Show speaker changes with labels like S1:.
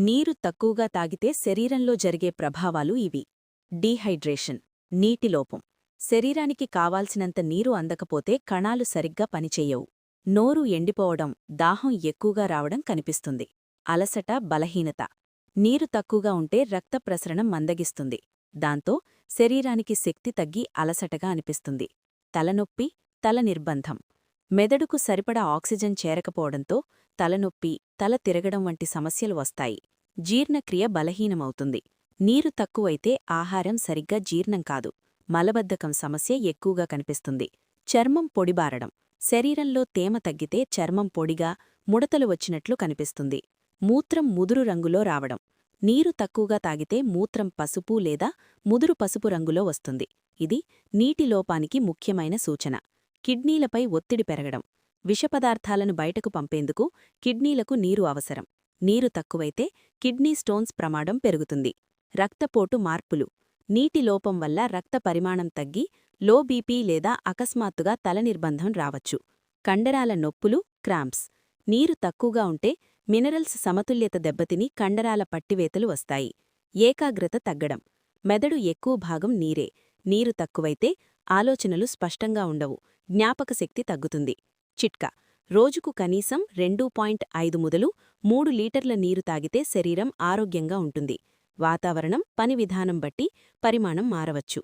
S1: నీరు తక్కువగా తాగితే శరీరంలో జరిగే ప్రభావాలు ఇవి. డీహైడ్రేషన్, నీటిలోపం. శరీరానికి కావాల్సినంత నీరు అందకపోతే కణాలు సరిగ్గా పనిచెయ్యవు. నోరు ఎండిపోవడం, దాహం ఎక్కువగా రావడం కనిపిస్తుంది. అలసట, బలహీనత. నీరు తక్కువగా ఉంటే రక్త ప్రసరణ మందగిస్తుంది. దాంతో శరీరానికి శక్తి తగ్గి అలసటగా అనిపిస్తుంది. తలనొప్పి, తల నిర్బంధం. మెదడుకు సరిపడా ఆక్సిజన్ చేరకపోవడంతో తలనొప్పి, తల తిరగడం వంటి సమస్యలు వస్తాయి. జీర్ణక్రియ బలహీనమవుతుంది. నీరు తక్కువైతే ఆహారం సరిగ్గా జీర్ణం కాదు. మలబద్ధకం సమస్య ఎక్కువగా కనిపిస్తుంది. చర్మం పొడిబారడం. శరీరంలో తేమ తగ్గితే చర్మం పొడిగా, ముడతలు వచ్చినట్లు కనిపిస్తుంది. మూత్రం ముదురు రంగులో రావడం. నీరు తక్కువగా తాగితే మూత్రం పసుపు లేదా ముదురు పసుపు రంగులో వస్తుంది. ఇది నీటి లోపానికి ముఖ్యమైన సూచన. కిడ్నీలపై ఒత్తిడి పెరగడం. విషపదార్థాలను బయటకు పంపేందుకు కిడ్నీలకు నీరు అవసరం. నీరు తక్కువైతే కిడ్నీ స్టోన్స్ ప్రమాదం పెరుగుతుంది. రక్తపోటు మార్పులు. నీటి లోపం వల్ల రక్త పరిమాణం తగ్గి లో బీపీ లేదా అకస్మాత్తుగా తలనిర్బంధం రావచ్చు. కండరాల నొప్పులు, క్రాంప్స్. నీరు తక్కువగా ఉంటే మినరల్స్ సమతుల్యత దెబ్బతిని కండరాల పట్టివేతలు వస్తాయి. ఏకాగ్రత తగ్గడం. మెదడు ఎక్కువ భాగం నీరే. నీరు తక్కువైతే ఆలోచనలు స్పష్టంగా ఉండవు. జ్ఞాపకశక్తి తగ్గుతుంది. చిట్కా: రోజుకు కనీసం 2.5 మొదలు 3 లీటర్ల నీరు తాగితే శరీరం ఆరోగ్యంగా ఉంటుంది. వాతావరణం, పని విధానం బట్టి పరిమాణం మారవచ్చు.